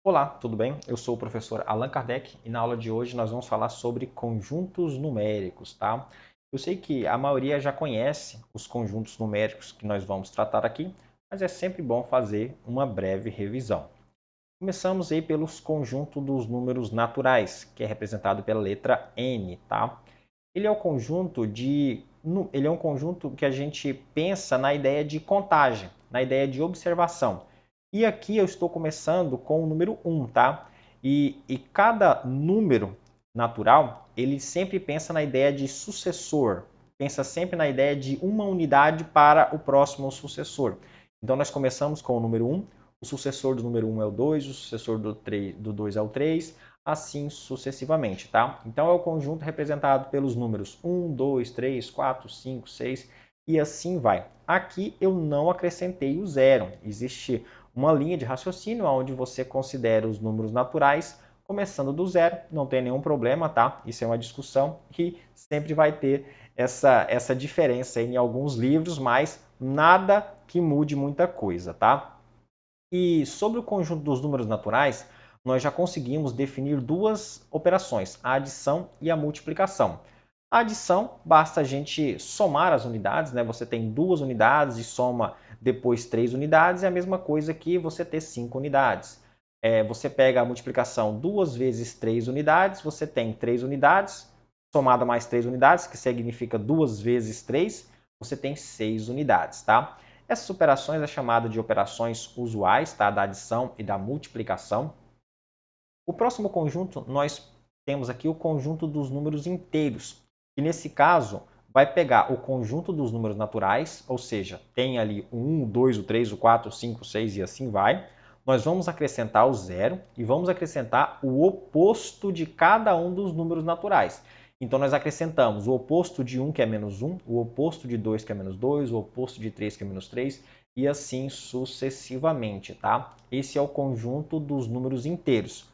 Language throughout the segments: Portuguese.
Olá, tudo bem? Eu sou o professor Allan Kardec e na aula de hoje nós vamos falar sobre conjuntos numéricos, tá? Eu sei que a maioria já conhece os conjuntos numéricos que nós vamos tratar aqui, mas é sempre bom fazer uma breve revisão. Começamos aí pelos conjuntos dos números naturais, que é representado pela letra N, tá? Ele é um conjunto que a gente pensa na ideia de contagem, na ideia de observação. E aqui eu estou começando com o número 1, tá? E cada número natural, ele sempre pensa na ideia de sucessor, pensa sempre na ideia de uma unidade para o próximo sucessor. Então nós começamos com o número 1, o sucessor do número 1 é o 2, o sucessor do 2 é o 3, assim sucessivamente, tá? Então é o conjunto representado pelos números 1, 2, 3, 4, 5, 6 e assim vai. Aqui eu não acrescentei o zero. Existe uma linha de raciocínio onde você considera os números naturais começando do zero, não tem nenhum problema, tá? Isso é uma discussão que sempre vai ter essa diferença em alguns livros, mas nada que mude muita coisa, tá? E sobre o conjunto dos números naturais, nós já conseguimos definir duas operações, a adição e a multiplicação. A adição, basta a gente somar as unidades, né? Você tem duas unidades e soma depois 3 unidades, é a mesma coisa que você ter 5 unidades. Você pega a multiplicação 2 vezes 3 unidades, você tem 3 unidades, somada mais 3 unidades, que significa 2 vezes 3, você tem 6 unidades, tá? Essas operações é chamada de operações usuais, tá? Da adição e da multiplicação. O próximo conjunto, nós temos aqui o conjunto dos números inteiros, que nesse caso vai pegar o conjunto dos números naturais, ou seja, tem ali o 1, o 2, o 3, o 4, o 5, o 6 e assim vai. Nós vamos acrescentar o zero e vamos acrescentar o oposto de cada um dos números naturais. Então, nós acrescentamos o oposto de 1, que é menos 1, o oposto de 2, que é menos 2, o oposto de 3, que é menos 3, e assim sucessivamente, tá? Esse é o conjunto dos números inteiros.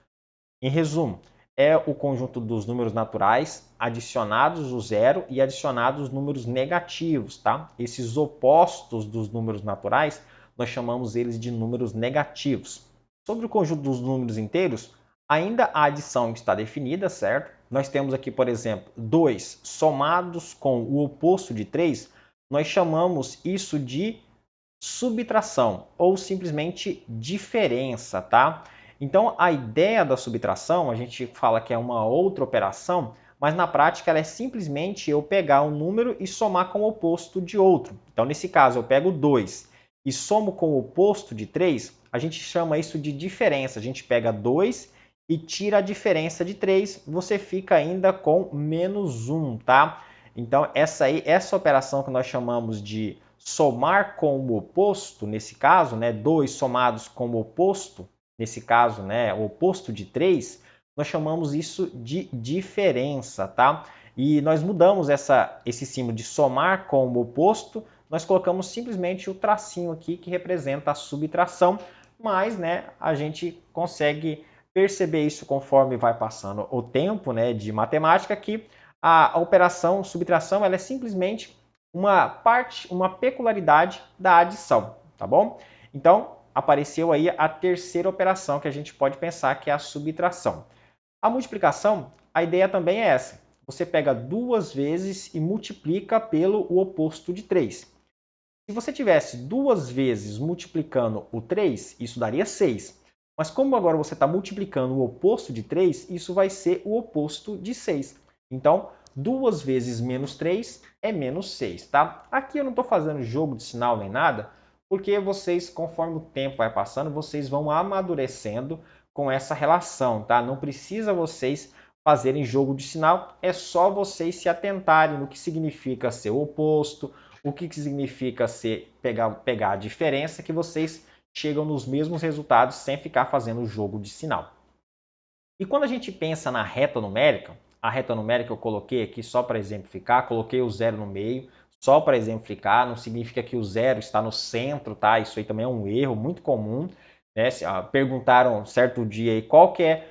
Em resumo, é o conjunto dos números naturais adicionados o zero e adicionados os números negativos, tá? Esses opostos dos números naturais, nós chamamos eles de números negativos. Sobre o conjunto dos números inteiros, ainda a adição está definida, certo? Nós temos aqui, por exemplo, 2 somados com o oposto de 3, nós chamamos isso de subtração ou simplesmente diferença, tá? Então, a ideia da subtração, a gente fala que é uma outra operação, mas na prática ela é simplesmente eu pegar um número e somar com o oposto de outro. Então, nesse caso, eu pego 2 e somo com o oposto de 3, a gente chama isso de diferença. A gente pega 2 e tira a diferença de 3, você fica ainda com menos 1, tá? Então, essa operação que nós chamamos de somar com o oposto, nesse caso, né, 2 somados com o oposto, nesse caso, né, o oposto de 3, nós chamamos isso de diferença, tá? E nós mudamos esse símbolo de somar com o oposto, nós colocamos simplesmente o tracinho aqui que representa a subtração, mas, né, a gente consegue perceber isso conforme vai passando o tempo, né, de matemática, que a operação subtração ela é simplesmente uma peculiaridade da adição, tá bom? Então, apareceu aí a terceira operação que a gente pode pensar, que é a subtração. A multiplicação, a ideia também é essa. Você pega duas vezes e multiplica pelo o oposto de 3. Se você tivesse duas vezes multiplicando o 3, isso daria 6. Mas como agora você está multiplicando o oposto de 3, isso vai ser o oposto de 6. Então, 2 vezes menos 3 é menos 6, tá? Aqui eu não estou fazendo jogo de sinal nem nada, porque vocês, conforme o tempo vai passando, vocês vão amadurecendo com essa relação, tá? Não precisa vocês fazerem jogo de sinal, é só vocês se atentarem no que significa ser o oposto, o que significa pegar a diferença, que vocês chegam nos mesmos resultados sem ficar fazendo o jogo de sinal. E quando a gente pensa na reta numérica, a reta numérica eu coloquei aqui só para exemplificar, coloquei o zero no meio, só para exemplificar, não significa que o zero está no centro, tá? Isso aí também é um erro muito comum, né? Perguntaram certo dia aí qual que é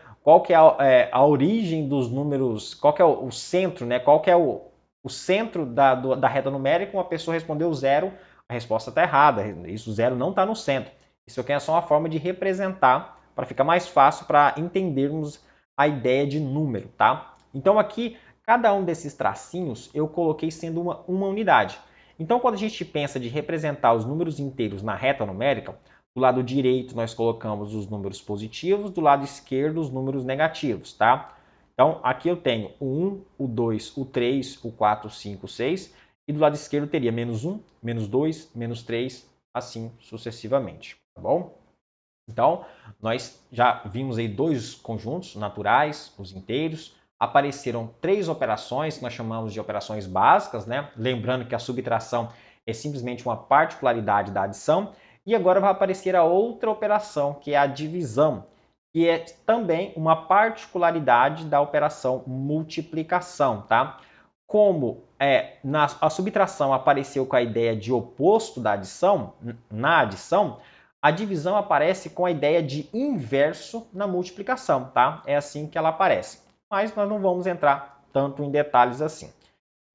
a origem dos números, qual que é o centro, né? Qual que é o centro da reta numérica? Uma pessoa respondeu zero, a resposta está errada, isso zero não está no centro. Isso aqui é só uma forma de representar Para ficar mais fácil para entendermos a ideia de número, tá? Então aqui, cada um desses tracinhos eu coloquei sendo uma unidade. Então quando a gente pensa de representar os números inteiros na reta numérica, do lado direito nós colocamos os números positivos, do lado esquerdo os números negativos, tá? Então aqui eu tenho o 1, o 2, o 3, o 4, o 5, o 6, e do lado esquerdo teria menos 1, menos 2, menos 3, assim sucessivamente, tá bom? Então, nós já vimos aí dois conjuntos naturais, os inteiros. Apareceram três operações que nós chamamos de operações básicas, né? Lembrando que a subtração é simplesmente uma particularidade da adição. E agora vai aparecer a outra operação, que é a divisão, que é também uma particularidade da operação multiplicação, tá? Como a subtração apareceu com a ideia de oposto da adição, na adição, a divisão aparece com a ideia de inverso na multiplicação, tá? É assim que ela aparece. Mas nós não vamos entrar tanto em detalhes assim.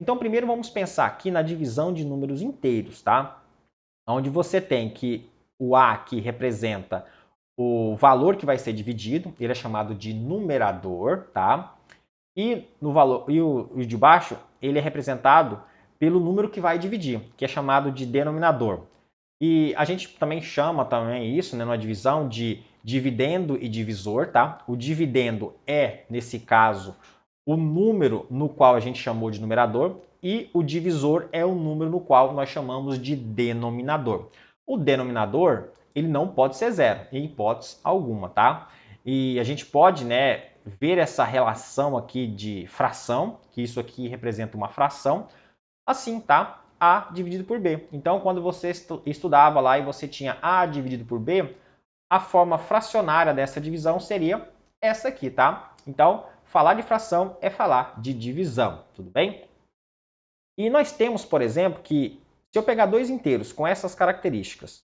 Então, primeiro vamos pensar aqui na divisão de números inteiros, tá? Onde você tem que o A aqui representa o valor que vai ser dividido, ele é chamado de numerador, tá? E no valor e o de baixo, ele é representado pelo número que vai dividir, que é chamado de denominador. E a gente também chama também isso, né, numa divisão de dividendo e divisor, tá? O dividendo é, nesse caso, o número no qual a gente chamou de numerador e o divisor é o número no qual nós chamamos de denominador. O denominador, ele não pode ser zero, em hipótese alguma, tá? E a gente pode, né, ver essa relação aqui de fração, que isso aqui representa uma fração, assim, tá? A dividido por B. Então, quando você estudava lá e você tinha A dividido por B, a forma fracionária dessa divisão seria essa aqui, tá? Então, falar de fração é falar de divisão, tudo bem? E nós temos, por exemplo, que se eu pegar dois inteiros com essas características,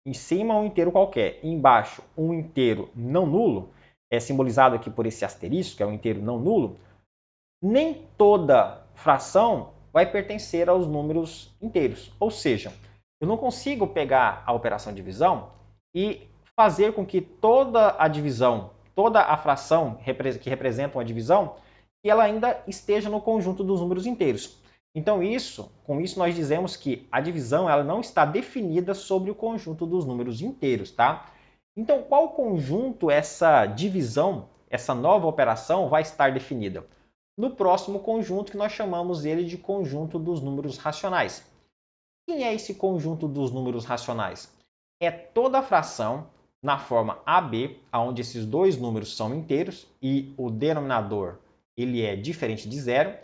em cima um inteiro qualquer, e embaixo um inteiro não nulo, é simbolizado aqui por esse asterisco, que é um inteiro não nulo, nem toda fração vai pertencer aos números inteiros. Ou seja, eu não consigo pegar a operação divisão e fazer com que toda a divisão, toda a fração que representa uma divisão, que ela ainda esteja no conjunto dos números inteiros. Então, com isso nós dizemos que a divisão ela não está definida sobre o conjunto dos números inteiros, tá? Então, qual conjunto essa divisão, essa nova operação vai estar definida? No próximo conjunto, que nós chamamos ele de conjunto dos números racionais. Quem é esse conjunto dos números racionais? É toda a fração na forma AB, onde esses dois números são inteiros e o denominador ele é diferente de zero.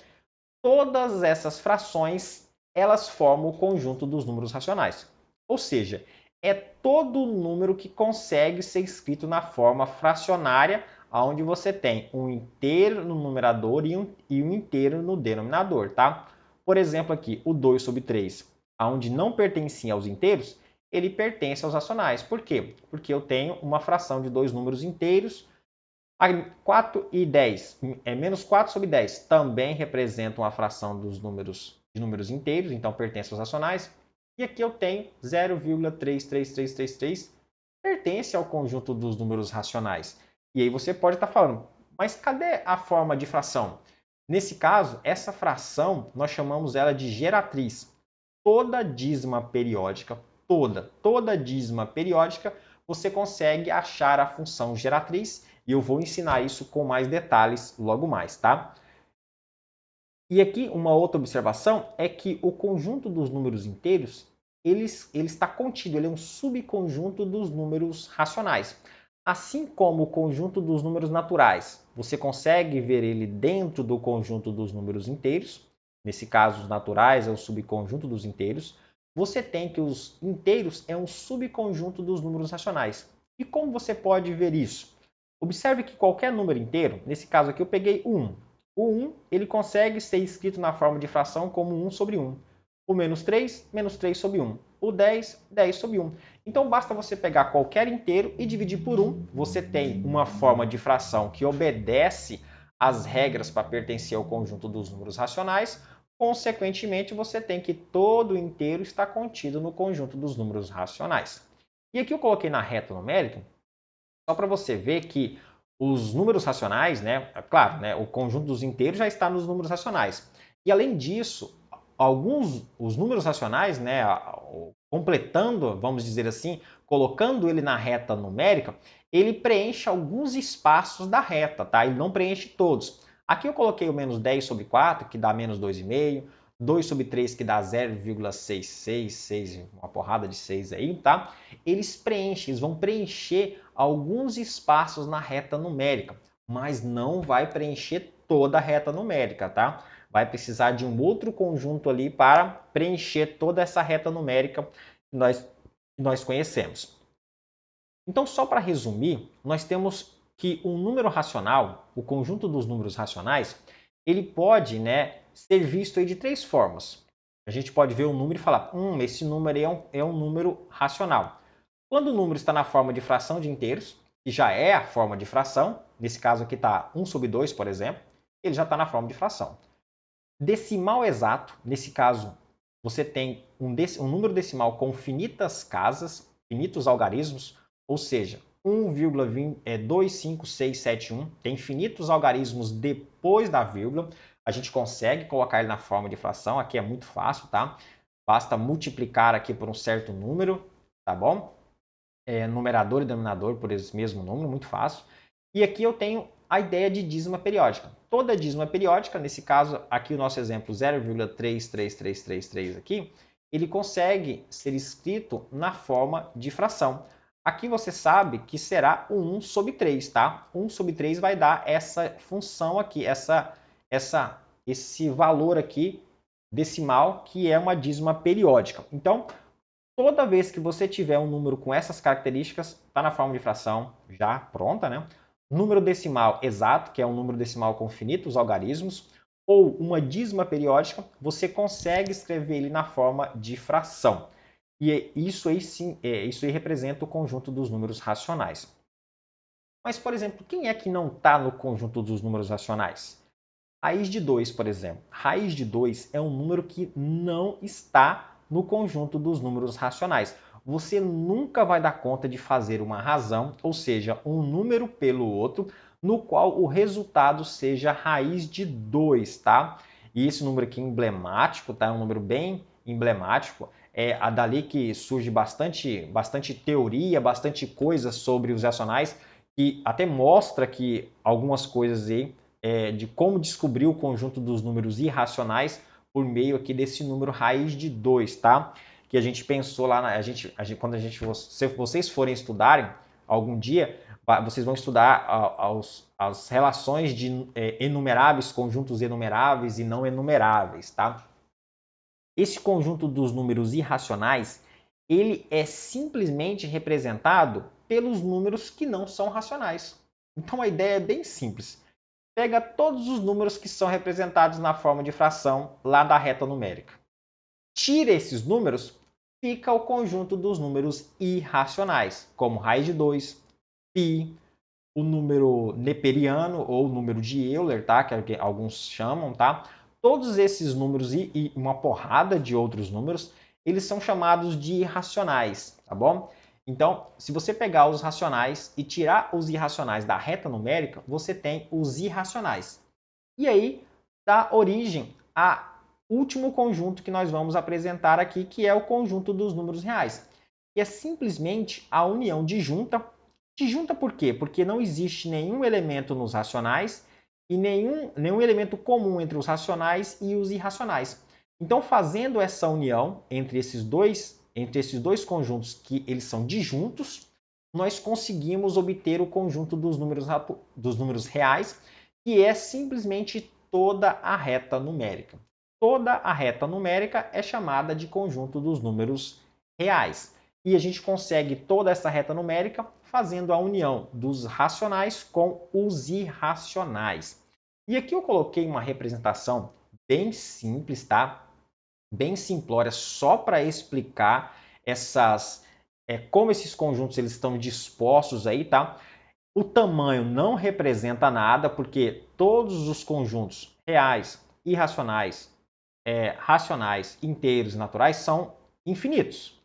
Todas essas frações elas formam o conjunto dos números racionais. Ou seja, é todo número que consegue ser escrito na forma fracionária, onde você tem um inteiro no numerador e um inteiro no denominador, tá? Por exemplo, aqui, o 2 sobre 3, onde não pertencia aos inteiros, ele pertence aos racionais. Por quê? Porque eu tenho uma fração de dois números inteiros. 4 e 10, menos 4 sobre 10, também representam uma fração dos números de números inteiros, então pertence aos racionais. E aqui eu tenho 0,33333, pertence ao conjunto dos números racionais. E aí você pode estar falando, mas cadê a forma de fração? Nesse caso, essa fração nós chamamos ela de geratriz. Toda dízima periódica, toda dízima periódica, você consegue achar a função geratriz e eu vou ensinar isso com mais detalhes logo mais, tá? E aqui uma outra observação é que o conjunto dos números inteiros ele está contido, ele é um subconjunto dos números racionais. Assim como o conjunto dos números naturais, você consegue ver ele dentro do conjunto dos números inteiros. Nesse caso, os naturais é o subconjunto dos inteiros. Você tem que os inteiros é um subconjunto dos números racionais. E como você pode ver isso? Observe que qualquer número inteiro, nesse caso aqui eu peguei 1. O 1 ele consegue ser escrito na forma de fração como 1 sobre 1. O menos 3 sobre 1. O 10 sobre 1. Então basta você pegar qualquer inteiro e dividir por 1. Você tem uma forma de fração que obedece às regras para pertencer ao conjunto dos números racionais. Consequentemente, você tem que todo inteiro está contido no conjunto dos números racionais. E aqui eu coloquei na reta numérica Só para você ver que os números racionais, né, claro, né, o conjunto dos inteiros já está nos números racionais. E além disso, os números racionais, né, completando, vamos dizer assim, colocando ele na reta numérica, ele preenche alguns espaços da reta, tá? Ele não preenche todos. Aqui eu coloquei o menos 10 sobre 4, que dá menos 2,5, 2 sobre 3, que dá 0,666, uma porrada de 6 aí, tá? Eles vão preencher alguns espaços na reta numérica, mas não vai preencher toda a reta numérica, tá? Vai precisar de um outro conjunto ali para preencher toda essa reta numérica que nós conhecemos. Então, só para resumir, nós temos que um número racional, o conjunto dos números racionais, ele pode, né, ser visto aí de três formas. A gente pode ver o número e falar, esse número aí é um número racional. Quando o número está na forma de fração de inteiros, que já é a forma de fração, nesse caso aqui está 1 sobre 2, por exemplo, ele já está na forma de fração. Decimal exato, nesse caso, você tem um número decimal com finitas casas, finitos algarismos, ou seja, 1,25671, tem infinitos algarismos depois da vírgula, a gente consegue colocar ele na forma de fração, aqui é muito fácil, tá? Basta multiplicar aqui por um certo número, tá bom? Numerador e denominador por esse mesmo número, muito fácil. E aqui eu tenho a ideia de dízima periódica. Toda dízima periódica, nesse caso, aqui o nosso exemplo 0,33333 aqui, ele consegue ser escrito na forma de fração. Aqui você sabe que será o 1 sobre 3, tá? 1 sobre 3 vai dar essa função aqui, esse valor aqui decimal, que é uma dízima periódica. Então, toda vez que você tiver um número com essas características, está na forma de fração já pronta, né? Número decimal exato, que é um número decimal com finitos algarismos, ou uma dízima periódica, você consegue escrever ele na forma de fração. E isso aí sim, isso aí representa o conjunto dos números racionais. Mas, por exemplo, quem é que não está no conjunto dos números racionais? Raiz de 2, por exemplo. Raiz de 2 é um número que não está no conjunto dos números racionais. Você nunca vai dar conta de fazer uma razão, ou seja, um número pelo outro, no qual o resultado seja raiz de 2, tá? E esse número aqui é emblemático, tá? É um número bem emblemático. É dali que surge bastante teoria, bastante coisa sobre os racionais, que até mostra que algumas coisas aí de como descobrir o conjunto dos números irracionais por meio aqui desse número raiz de 2, tá? Que a gente pensou lá, quando se vocês forem estudarem algum dia, vocês vão estudar as relações de enumeráveis, conjuntos enumeráveis e não enumeráveis, tá? Esse conjunto dos números irracionais, ele é simplesmente representado pelos números que não são racionais. Então a ideia é bem simples. Pega todos os números que são representados na forma de fração lá da reta numérica. Tira esses números, fica o conjunto dos números irracionais, como raiz de 2, π, o número neperiano ou número de Euler, tá? Que alguns chamam, tá? Todos esses números e uma porrada de outros números, eles são chamados de irracionais, tá bom? Então, se você pegar os racionais e tirar os irracionais da reta numérica, você tem os irracionais. E aí dá origem ao último conjunto que nós vamos apresentar aqui, que é o conjunto dos números reais. E é simplesmente a união disjunta. Disjunta por quê? Porque não existe nenhum elemento nos racionais e nenhum elemento comum entre os racionais e os irracionais. Então, fazendo essa união entre esses dois conjuntos que eles são disjuntos, nós conseguimos obter o conjunto dos números reais, que é simplesmente toda a reta numérica. Toda a reta numérica é chamada de conjunto dos números reais. E a gente consegue toda essa reta numérica fazendo a união dos racionais com os irracionais. E aqui eu coloquei uma representação bem simples, tá? Bem simplória, só para explicar como esses conjuntos eles estão dispostos aí, tá? O tamanho não representa nada, porque todos os conjuntos reais, irracionais, racionais, inteiros e naturais são infinitos.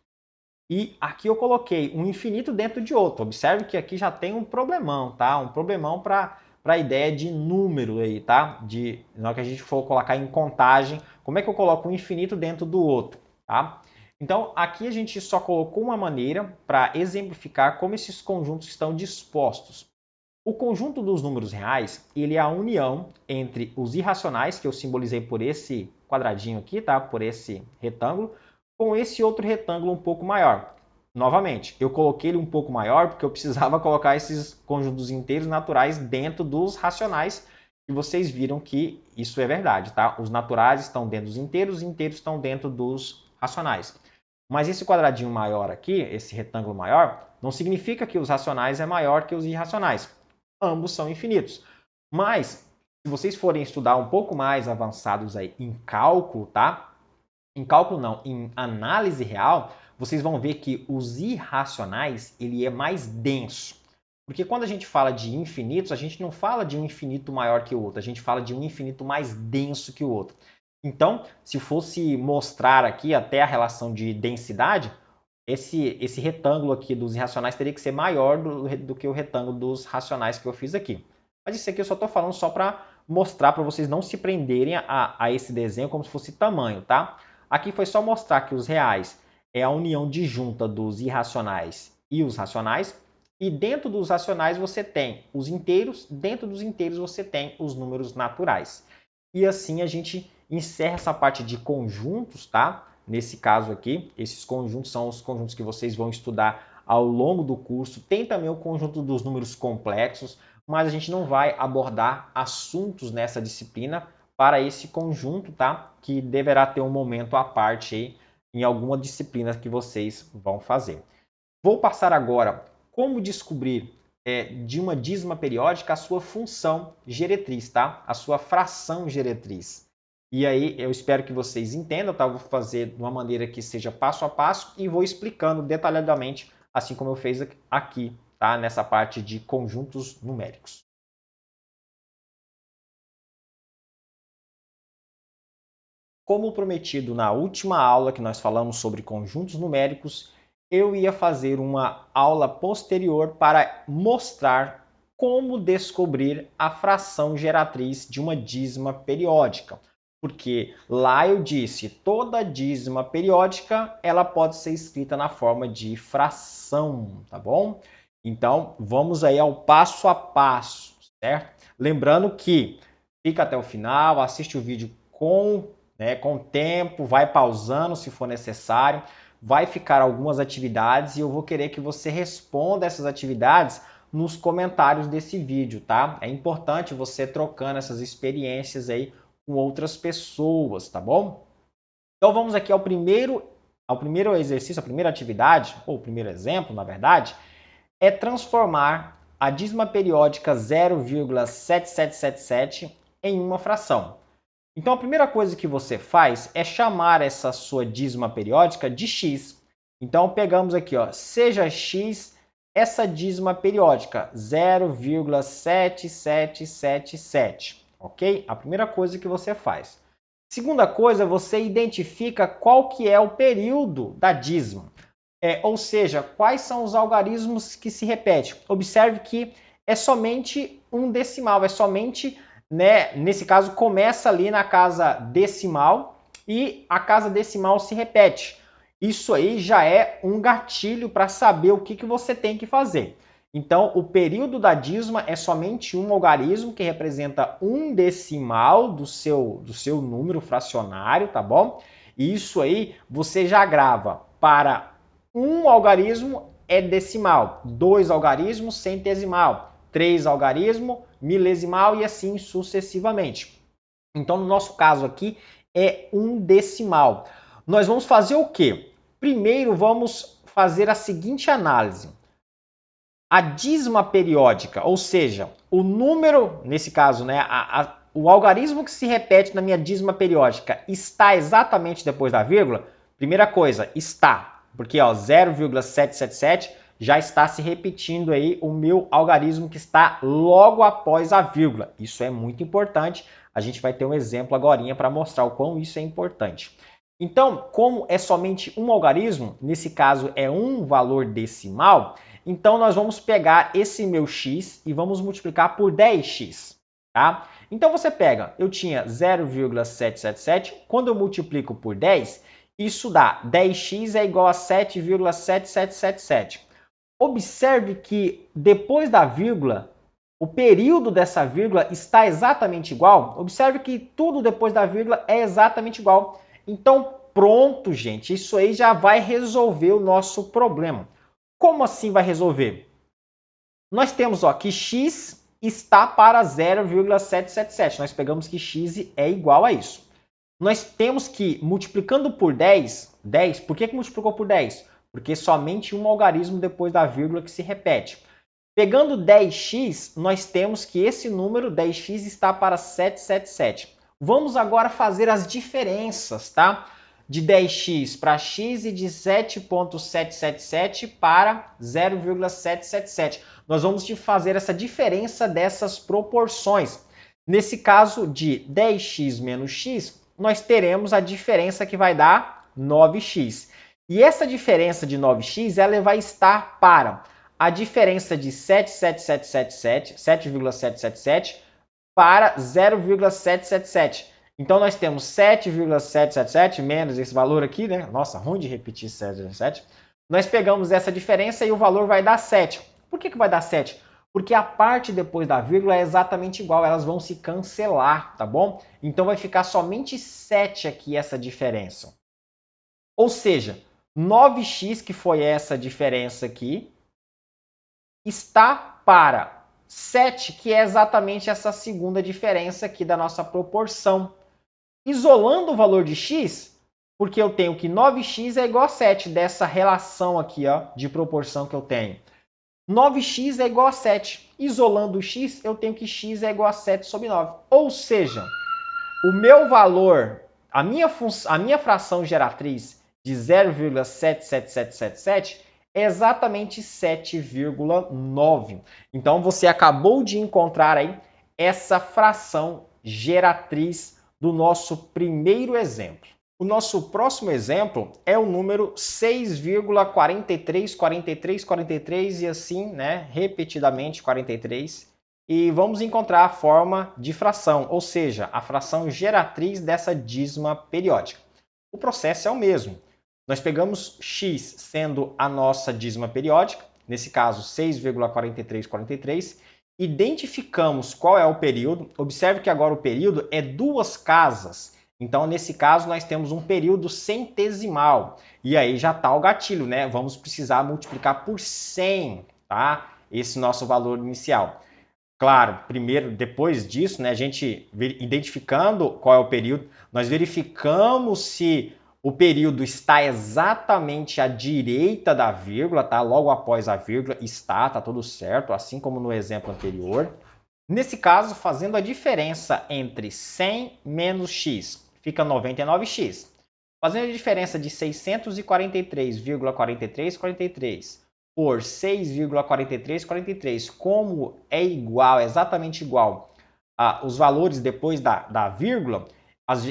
E aqui eu coloquei um infinito dentro de outro. Observe que aqui já tem um problemão, tá? Um problemão para a ideia de número aí, tá? Na hora que a gente for colocar em contagem, como é que eu coloco um infinito dentro do outro, tá? Então, aqui a gente só colocou uma maneira para exemplificar como esses conjuntos estão dispostos. O conjunto dos números reais, ele é a união entre os irracionais, que eu simbolizei por esse quadradinho aqui, tá? Por esse retângulo, com esse outro retângulo um pouco maior. Novamente, eu coloquei ele um pouco maior porque eu precisava colocar esses conjuntos inteiros naturais dentro dos racionais, e vocês viram que isso é verdade, tá? Os naturais estão dentro dos inteiros, os inteiros estão dentro dos racionais. Mas esse quadradinho maior aqui, esse retângulo maior, não significa que os racionais é maior que os irracionais. Ambos são infinitos. Mas, se vocês forem estudar um pouco mais avançados aí em cálculo, tá? Em cálculo não, em análise real, vocês vão ver que os irracionais, ele é mais denso. Porque quando a gente fala de infinitos, a gente não fala de um infinito maior que o outro, a gente fala de um infinito mais denso que o outro. Então, se fosse mostrar aqui até a relação de densidade, esse retângulo aqui dos irracionais teria que ser maior do que o retângulo dos racionais que eu fiz aqui. Mas isso aqui eu só estou falando só para mostrar, para vocês não se prenderem a esse desenho como se fosse tamanho, tá? Aqui foi só mostrar que os reais é a união disjunta dos irracionais e os racionais. E dentro dos racionais você tem os inteiros, dentro dos inteiros você tem os números naturais. E assim a gente encerra essa parte de conjuntos, tá? Nesse caso aqui, esses conjuntos são os conjuntos que vocês vão estudar ao longo do curso. Tem também o conjunto dos números complexos, mas a gente não vai abordar assuntos nessa disciplina para esse conjunto, tá? Que deverá ter um momento à parte aí em alguma disciplina que vocês vão fazer. Vou passar agora como descobrir de uma dízima periódica a sua função geretriz, tá? A sua fração geretriz. E aí eu espero que vocês entendam, tá? Eu vou fazer de uma maneira que seja passo a passo e vou explicando detalhadamente, assim como eu fiz aqui, tá? Nessa parte de conjuntos numéricos. Como prometido na última aula que nós falamos sobre conjuntos numéricos, eu ia fazer uma aula posterior para mostrar como descobrir a fração geratriz de uma dízima periódica. Porque lá eu disse, toda dízima periódica ela pode ser escrita na forma de fração, tá bom? Então, vamos aí ao passo a passo, certo? Lembrando que fica até o final, assiste o vídeo com o tempo, vai pausando se for necessário, vai ficar algumas atividades e eu vou querer que você responda essas atividades nos comentários desse vídeo, tá? É importante você trocando essas experiências aí com outras pessoas, tá bom? Então vamos aqui ao primeiro exercício, a primeira atividade, ou o primeiro exemplo, na verdade, é transformar a dízima periódica 0,7777 em uma fração. Então, a primeira coisa que você faz é chamar essa sua dízima periódica de x. Então, pegamos aqui, ó, seja x essa dízima periódica, 0,7777, ok? A primeira coisa que você faz. Segunda coisa, você identifica qual que é o período da dízima. Ou seja, quais são os algarismos que se repetem. Observe que é somente um decimal, é somente... nesse caso, começa ali na casa decimal e a casa decimal se repete. Isso aí já é um gatilho para saber o que você tem que fazer. Então, o período da dízima é somente um algarismo que representa um decimal do seu número fracionário, tá bom? E isso aí você já grava para um algarismo é decimal, 2 algarismos centesimal, 3 algarismo milesimal e assim sucessivamente. Então, no nosso caso aqui, é um decimal. Nós vamos fazer o quê? Primeiro, vamos fazer a seguinte análise. A dízima periódica, ou seja, o número, nesse caso, o algarismo que se repete na minha dízima periódica está exatamente depois da vírgula? Primeira coisa, está, porque 0,777 já está se repetindo aí o meu algarismo que está logo após a vírgula. Isso é muito importante. A gente vai ter um exemplo agora para mostrar o quão isso é importante. Então, como é somente um algarismo, nesse caso é um valor decimal, então nós vamos pegar esse meu x e vamos multiplicar por 10x, tá? Então você pega, eu tinha 0,777, quando eu multiplico por 10, isso dá 10x é igual a 7,7777. Observe que depois da vírgula, o período dessa vírgula está exatamente igual. Observe que tudo depois da vírgula é exatamente igual. Então, pronto, gente. Isso aí já vai resolver o nosso problema. Como assim vai resolver? Nós temos que x está para 0,777. Nós pegamos que x é igual a isso. Nós temos que, multiplicando por 10, por que multiplicou por 10? Porque somente um algarismo depois da vírgula que se repete. Pegando 10x, nós temos que esse número 10x está para 777. Vamos agora fazer as diferenças, tá? De 10x para x e de 7,777 para 0,777. Nós vamos fazer essa diferença dessas proporções. Nesse caso de 10x menos x, nós teremos a diferença que vai dar 9x. E essa diferença de 9x, ela vai estar para a diferença de 7,777 para 0,777. Então, nós temos 7,777 menos esse valor aqui, né? Nossa, ruim de repetir 7,777. Nós pegamos essa diferença e o valor vai dar 7. Por que vai dar 7? Porque a parte depois da vírgula é exatamente igual, elas vão se cancelar, tá bom? Então, vai ficar somente 7 aqui essa diferença. Ou seja, 9x, que foi essa diferença aqui, está para 7, que é exatamente essa segunda diferença aqui da nossa proporção. Isolando o valor de x, porque eu tenho que 9x é igual a 7, dessa relação aqui de proporção que eu tenho. 9x é igual a 7. Isolando o x, eu tenho que x é igual a 7 sobre 9. Ou seja, o meu valor, a minha fração geratriz de 0,77777 é exatamente 7,9. Então, você acabou de encontrar aí essa fração geratriz do nosso primeiro exemplo. O nosso próximo exemplo é o número 6,434343 e assim, né, repetidamente 43. E vamos encontrar a forma de fração, ou seja, a fração geratriz dessa dízima periódica. O processo é o mesmo. Nós pegamos x sendo a nossa dízima periódica, nesse caso 6,4343, identificamos qual é o período. Observe que agora o período é duas casas. Então, nesse caso, nós temos um período centesimal. E aí já está o gatilho, né? Vamos precisar multiplicar por 100, tá? Esse nosso valor inicial. Claro, primeiro, depois disso, né, a gente identificando qual é o período, nós verificamos se o período está exatamente à direita da vírgula, tá? Logo após a vírgula, tá tudo certo, assim como no exemplo anterior. Nesse caso, fazendo a diferença entre 100 menos x, fica 99x. Fazendo a diferença de 643,4343 por 6,4343, como é igual, exatamente igual os valores depois da vírgula,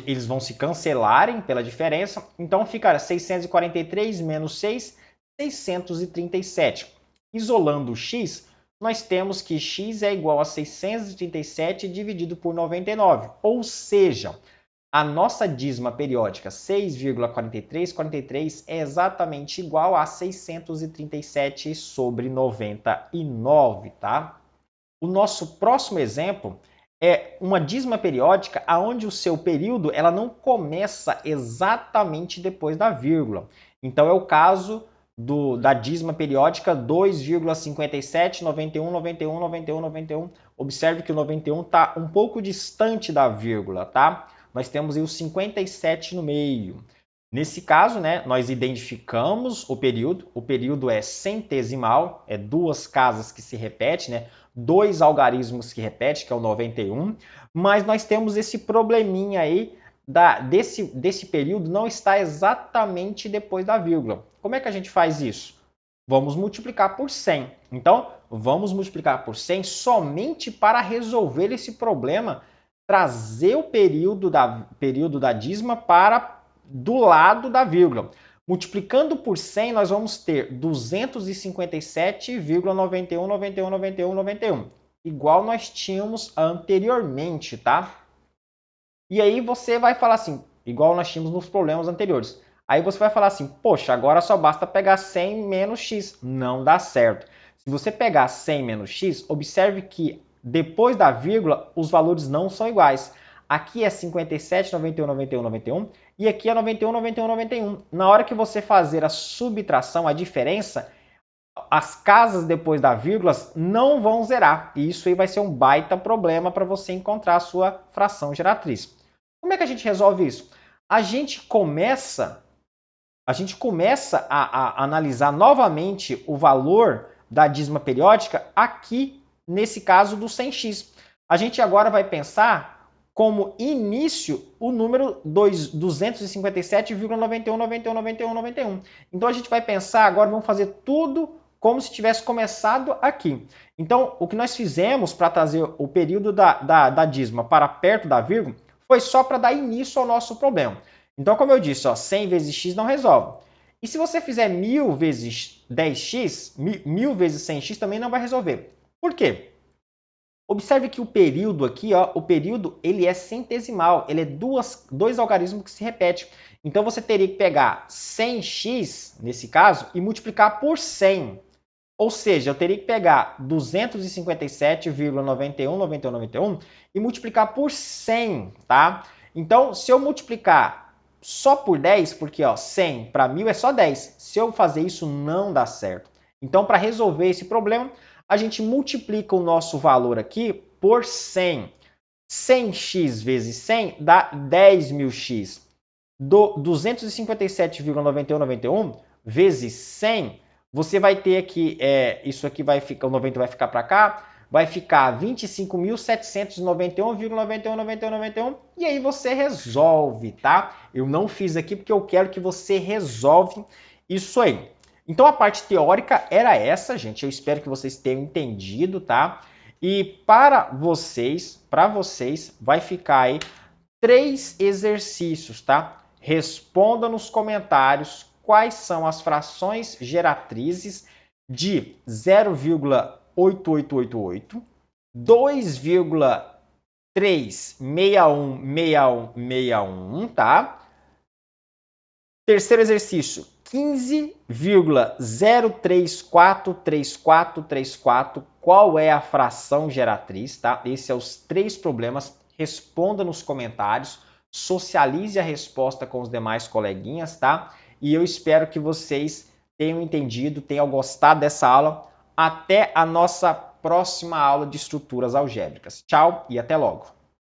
eles vão se cancelarem pela diferença, então fica 643 menos 6, 637. Isolando o x, nós temos que x é igual a 637 dividido por 99, ou seja, a nossa dízima periódica 6,4343 é exatamente igual a 637 sobre 99, tá? O nosso próximo exemplo é uma dízima periódica onde o seu período ela não começa exatamente depois da vírgula. Então, é o caso da dízima periódica 2,57, 91, 91, 91, 91. Observe que o 91 está um pouco distante da vírgula, tá? Nós temos aí o 57 no meio. Nesse caso, né, nós identificamos o período é centesimal, é duas casas que se repetem, né, dois algarismos que repetem, que é o 91, mas nós temos esse probleminha aí desse período não está exatamente depois da vírgula. Como é que a gente faz isso? Vamos multiplicar por 100. Então, vamos multiplicar por 100 somente para resolver esse problema, trazer o período da dízima para do lado da vírgula. Multiplicando por 100, nós vamos ter 257,91, igual nós tínhamos anteriormente, tá? E aí você vai falar assim, igual nós tínhamos nos problemas anteriores. Aí você vai falar assim, poxa, agora só basta pegar 100 menos x. Não dá certo. Se você pegar 100 menos x, observe que depois da vírgula, os valores não são iguais. Aqui é 57, 91, 91, 91 e aqui é 91, 91, 91. Na hora que você fazer a subtração, a diferença, as casas depois da vírgula não vão zerar. E isso aí vai ser um baita problema para você encontrar a sua fração geratriz. Como é que a gente resolve isso? A gente começa a analisar novamente o valor da dízima periódica aqui, nesse caso do 100x. A gente agora vai pensar como início o número 257,91. Então a gente vai pensar, agora vamos fazer tudo como se tivesse começado aqui. Então, o que nós fizemos para trazer o período da dízima para perto da vírgula foi só para dar início ao nosso problema. Então, como eu disse, ó, 100 vezes x não resolve. E se você fizer 1000 vezes 10x, 1000 vezes 100x também não vai resolver. Por quê? Observe que o período aqui, ó, o período ele é centesimal, ele é dois algarismos que se repetem. Então você teria que pegar 100x, nesse caso, e multiplicar por 100. Ou seja, eu teria que pegar 257,91 e multiplicar por 100, tá? Então, se eu multiplicar só por 10, porque ó, 100 para 1000 é só 10. Se eu fazer isso, não dá certo. Então, para resolver esse problema, a gente multiplica o nosso valor aqui por 100. 100x vezes 100 dá 10.000x. 257,91 vezes 100, você vai ter aqui, isso aqui vai ficar, o 90 vai ficar para cá, vai ficar 25.791,91, e aí você resolve, tá? Eu não fiz aqui porque eu quero que você resolve isso aí. Então a parte teórica era essa, gente. Eu espero que vocês tenham entendido, tá? E para vocês vai ficar aí 3 exercícios, tá? Responda nos comentários quais são as frações geratrizes de 0,8888, 2,3616161, tá? Terceiro exercício, 15,0343434. Qual é a fração geratriz, tá? Esses são os 3 problemas. Responda nos comentários, socialize a resposta com os demais coleguinhas, tá? E eu espero que vocês tenham entendido, tenham gostado dessa aula. Até a nossa próxima aula de estruturas algébricas. Tchau e até logo!